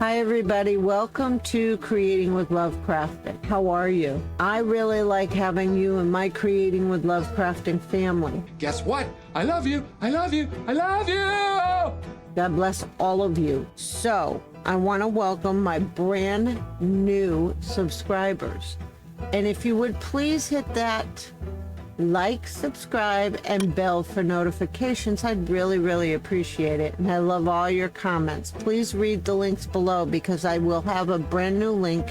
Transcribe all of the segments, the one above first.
Hi everybody, welcome to Creating with Love Crafting. How are you? I really like having you in my Creating with Love Crafting family. Guess what? I love you. I love you. I love you. God bless all of you. So, I want to welcome my brand new subscribers. And if you would please hit that like, subscribe, and bell for notifications, I'd really appreciate it. And I love all your comments. Please read the links below because I will have a brand new link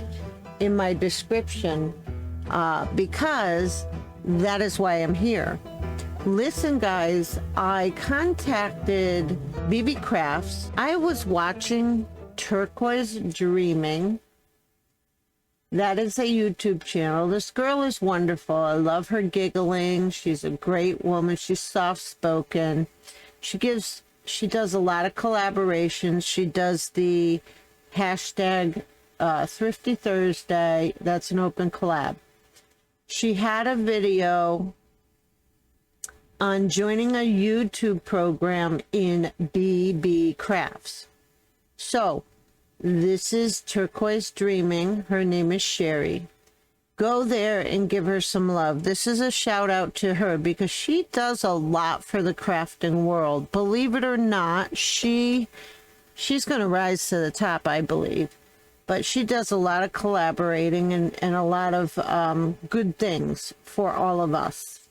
in my description because that is why I'm here. Listen, guys, I contacted Beebeecraft. I was watching Turquoise Dreaming. That is a YouTube channel. This girl is wonderful. I love her giggling. She's a great woman. She's soft-spoken. She does a lot of collaborations. She does the hashtag Thrifty Thursday. That's an open collab. She had a video on joining a YouTube program in Beebeecraft. So, this is Turquoise Dreaming. Her name is Sherry. Go there and give her some love. This is a shout out to her because she does a lot for the crafting world. Believe it or not, she's going to rise to the top, I believe. But she does a lot of collaborating and a lot of good things for all of us.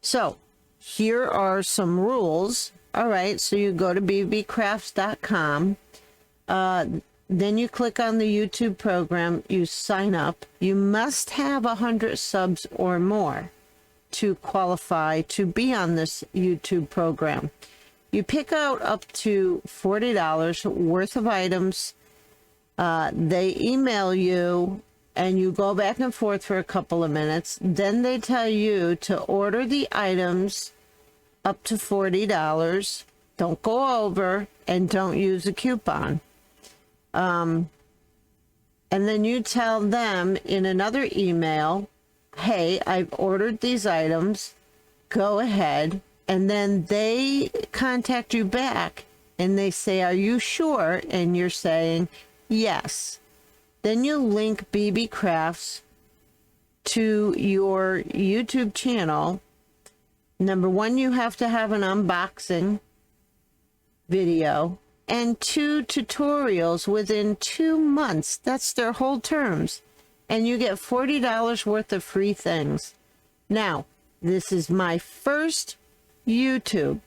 So, here are some rules. All right, so you go to beebecraft.com. Then you click on the YouTube program, you sign up. You must have 100 subs or more to qualify to be on this YouTube program. You pick out up to $40 worth of items. They email you and you go back and forth for a couple of minutes. Then they tell you to order the items up to $40. Don't go over and don't use a coupon. And then you tell them in another email, hey, I've ordered these items, go ahead. And then they contact you back and they say, are you sure? And you're saying, yes. Then you link Beebeecraft to your YouTube channel. Number one, you have to have an unboxing video and 2 tutorials within 2 months. That's their whole terms. And you get $40 worth of free things. Now, this is my first YouTube.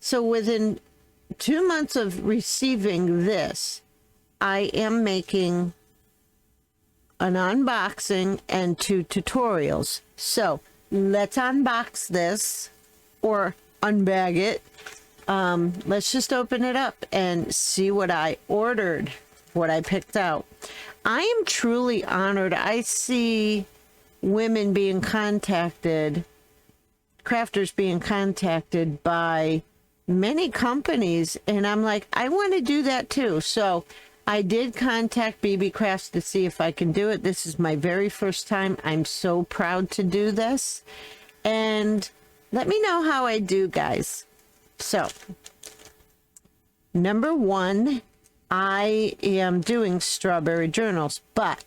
So within 2 months of receiving this, I am making an unboxing and 2 tutorials. So let's unbox this or unbag it. Let's just open it up and see what I ordered, what I picked out. I am truly honored. I see women being contacted, crafters being contacted by many companies, and I'm like, I want to do that too. So I did contact Beebeecraft to see if I can do it. This is my very first time. I'm so proud to do this. And let me know how I do, guys. So, number one, I am doing strawberry journals, but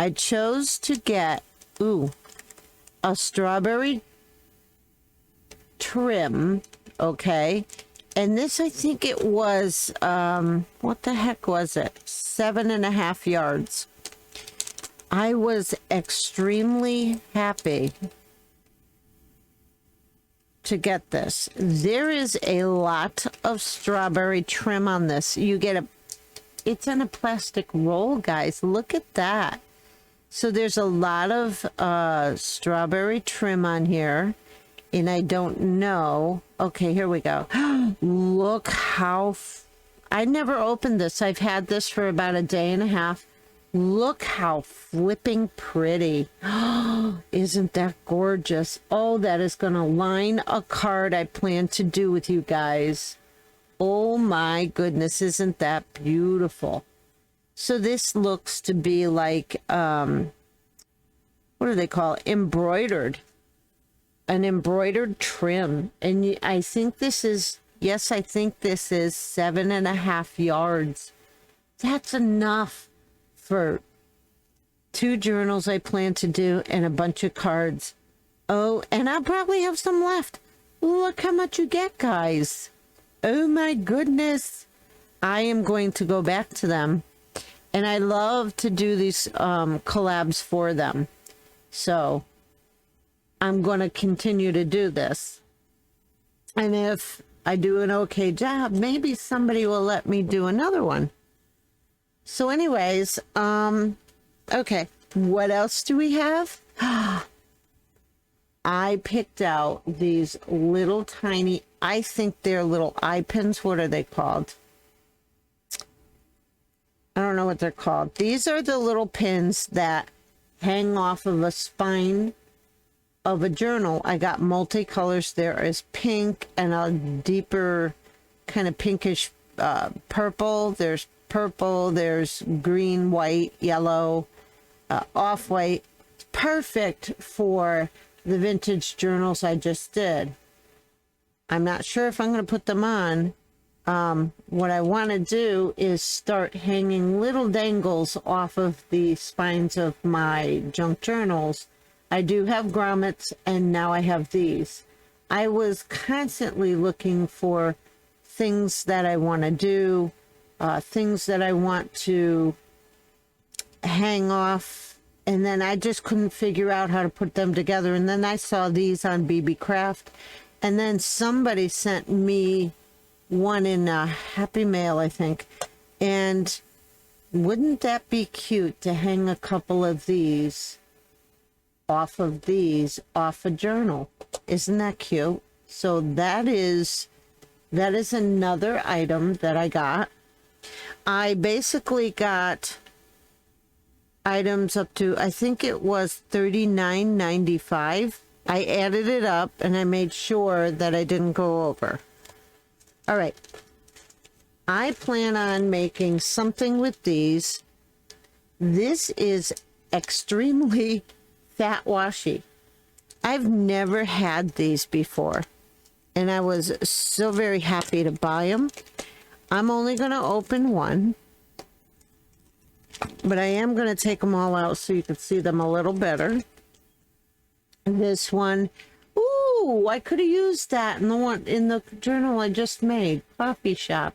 I chose to get, a strawberry trim, okay? And this, I think it was, what the heck was it? 7.5 yards. I was extremely happy to get this. There is a lot of strawberry trim on this. You get it's in a plastic roll, guys. Look at that. So there's a lot of strawberry trim on here. And I don't know. Okay, here we go. Look how, I never opened this. I've had this for about a day and a half. Look how flipping pretty. Isn't that gorgeous? Oh, that is going to line a card I plan to do with you guys. Oh my goodness, isn't that beautiful? So this looks to be like, what do they call it? Embroidered. An embroidered trim. And I think this is, yes, I think this is 7.5 yards. That's enough for 2 journals I plan to do and a bunch of cards. Oh, and I'll probably have some left. Look how much you get, guys. Oh my goodness. I am going to go back to them. And I love to do these collabs for them. So I'm going to continue to do this. And if I do an okay job, maybe somebody will let me do another one. So anyways, okay, what else do we have? I picked out these little tiny, I think they're little eye pins. What are they called? I don't know what they're called. These are the little pins that hang off of a spine of a journal. I got multicolors. There is pink and a deeper kind of pinkish purple. There's purple, there's green, white, yellow, off-white. Perfect for the vintage journals I just did. I'm not sure if I'm going to put them on. What I want to do is start hanging little dangles off of the spines of my junk journals. I do have grommets, and now I have these. I was constantly looking for things that I want to do, things that I want to hang off, and then I just couldn't figure out how to put them together. And then I saw these on Beebeecraft, and then somebody sent me one in Happy Mail, I think. And wouldn't that be cute to hang a couple of these off a journal? Isn't that cute? So that is another item that I got. I basically got items up to, I think it was $39.95. I added it up and I made sure that I didn't go over. All right. I plan on making something with these. This is extremely fat washi. I've never had these before, and I was so very happy to buy them. I'm only going to open one, but I am going to take them all out so you can see them a little better. This one, ooh, I could have used that in the journal I just made, coffee shop.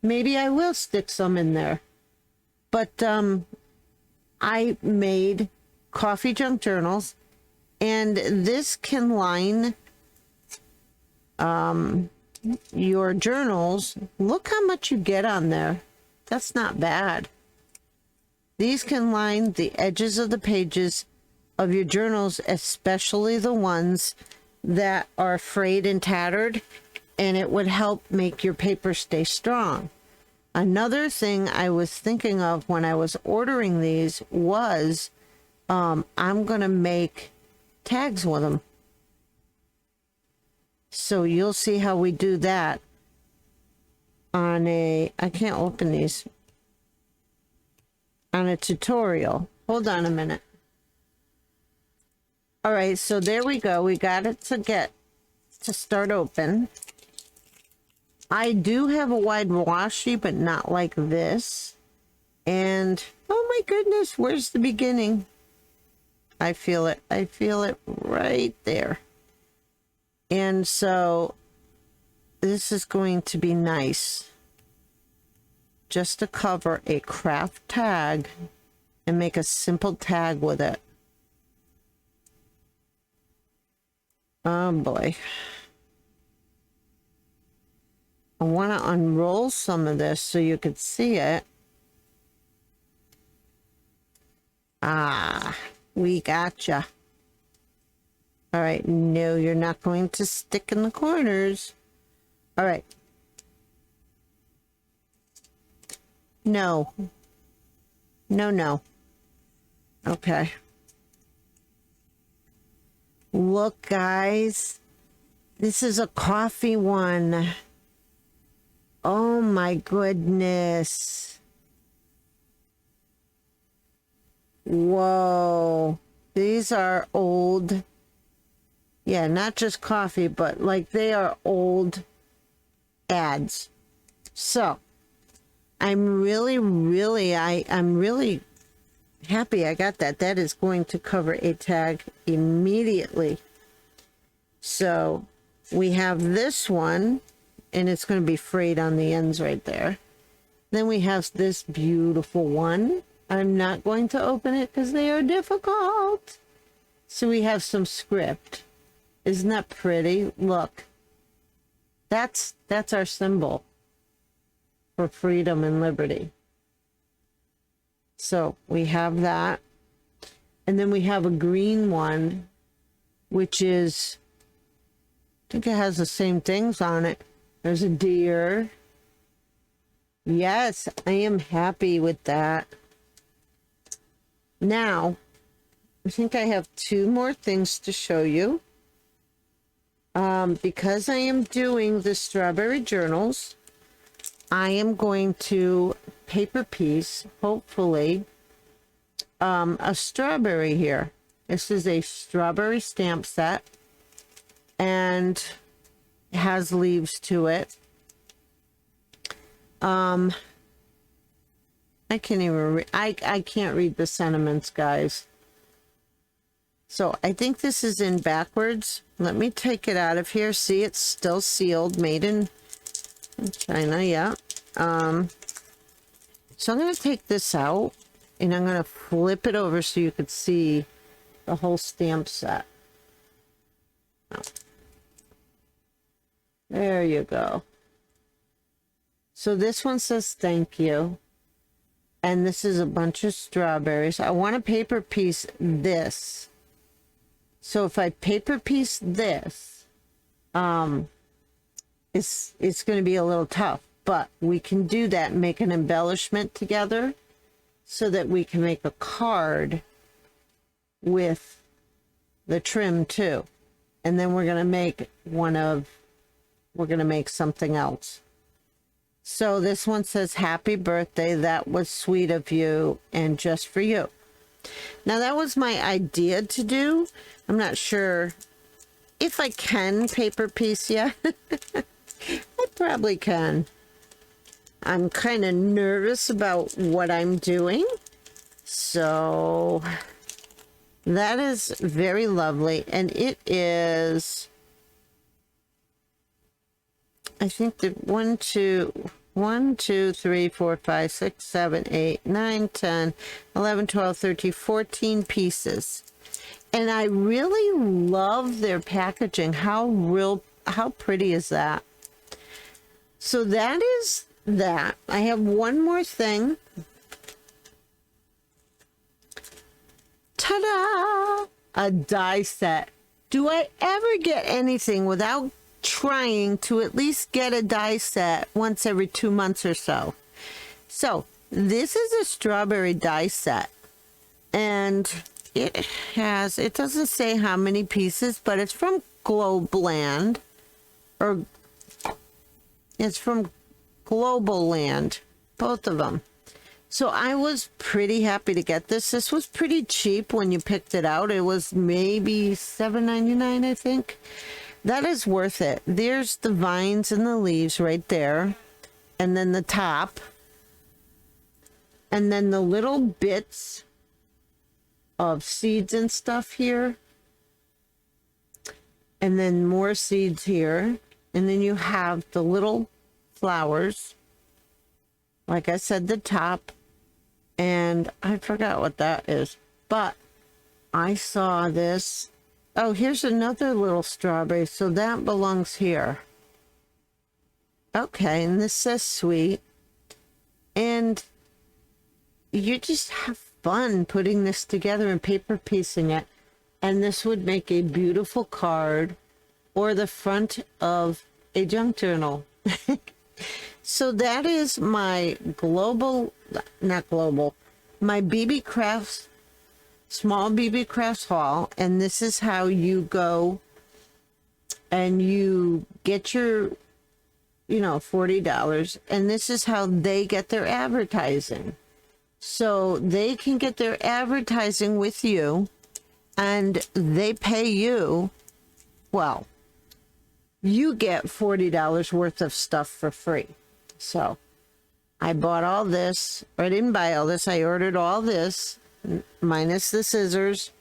Maybe I will stick some in there. But I made coffee junk journals, and this can line your journals. Look how much you get on there. That's not bad. These can line the edges of the pages of your journals, especially the ones that are frayed and tattered, and it would help make your paper stay strong. Another thing I was thinking of when I was ordering these was I'm going to make tags with them. So you'll see how we do that on I can't open these, on a tutorial. Hold on a minute. All right, so there we go. We got it to start open. I do have a wide washi, but not like this. And oh my goodness, where's the beginning? I feel it. I feel it right there. And so this is going to be nice just to cover a craft tag and make a simple tag with it. Oh boy. I want to unroll some of this so you could see it. Ah, we gotcha. All right, no, you're not going to stick in the corners. All right. No. No, no. Okay. Look, guys. This is a coffee one. Oh my goodness. Whoa. These are old. Yeah, not just coffee, but like they are old ads. So, I'm really happy I got that. That is going to cover a tag immediately. So we have this one, and it's going to be frayed on the ends right there. Then we have this beautiful one. I'm not going to open it because they are difficult. So we have some script. Isn't that pretty? Look, that's our symbol for freedom and liberty. So we have that. And then we have a green one, which is, I think it has the same things on it. There's a deer. Yes, I am happy with that. Now, I think I have 2 more things to show you. Because I am doing the strawberry journals, I am going to paper piece, hopefully, a strawberry here. This is a strawberry stamp set, and it has leaves to it. I can't even I can't read the sentiments, guys. So I think this is in backwards. Let me take it out of here. See, it's still sealed, made in China. Yeah. So I'm going to take this out, and I'm going to flip it over so you could see the whole stamp set. Oh. There you go. So this one says thank you. And this is a bunch of strawberries. I want to paper piece this. So if I paper piece this, it's going to be a little tough. But we can do that and make an embellishment together so that we can make a card with the trim too. And then we're going to make something else. So this one says, happy birthday. That was sweet of you and just for you. Now that was my idea to do. I'm not sure if I can paper piece yet. I probably can. I'm kind of nervous about what I'm doing. So that is very lovely. And it is, I think the 1, 2, 3, 4, 5, 6, 7, 8, 9, 10, 11, 12, 13, 14 pieces. And I really love their packaging. How pretty is that? So that is that. I have one more thing. Ta-da! A die set. Do I ever get anything without trying to at least get a die set once every 2 months or so? So this is a strawberry die set, and it doesn't say how many pieces, but it's from Globland, or it's from Global Land, both of them. So I was pretty happy to get this. This was pretty cheap when you picked it out. It was maybe $7.99, I think. That is worth it. There's the vines and the leaves right there. And then the top. And then the little bits of seeds and stuff here. And then more seeds here. And then you have the little flowers. Like I said, the top. And I forgot what that is. But I saw this. Oh, here's another little strawberry. So that belongs here. Okay, and this says sweet. And you just have fun putting this together and paper piecing it. And this would make a beautiful card or the front of a junk journal. So that is my my Beebeecraft, small Beebeecraft haul. And this is how you go and you get your, $40. And this is how they get their advertising. So they can get their advertising with you, and they pay you, well, you get $40 worth of stuff for free. So I bought all this, or I didn't buy all this, I ordered all this, minus the scissors,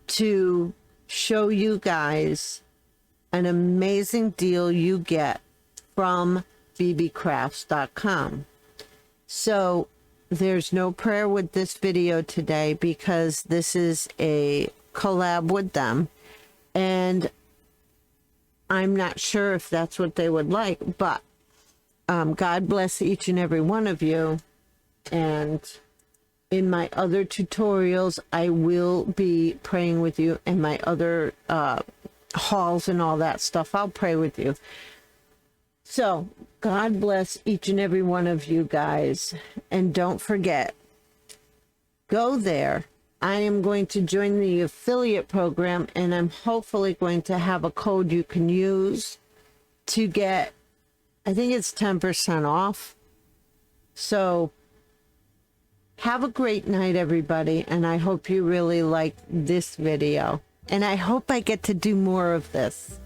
to show you guys an amazing deal you get from beebecrafts.com. So there's no prayer with this video today because this is a collab with them, and I'm not sure if that's what they would like, but God bless each and every one of you. And in my other tutorials, I will be praying with you. In my other hauls and all that stuff, I'll pray with you. So God bless each and every one of you guys. And don't forget, go there. I am going to join the affiliate program, and I'm hopefully going to have a code you can use to get, I think it's 10% off. So have a great night, everybody, and I hope you really liked this video. And I hope I get to do more of this.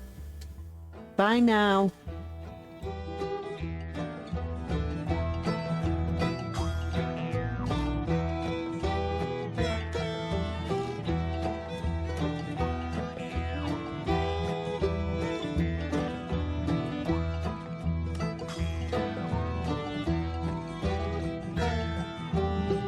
Bye now.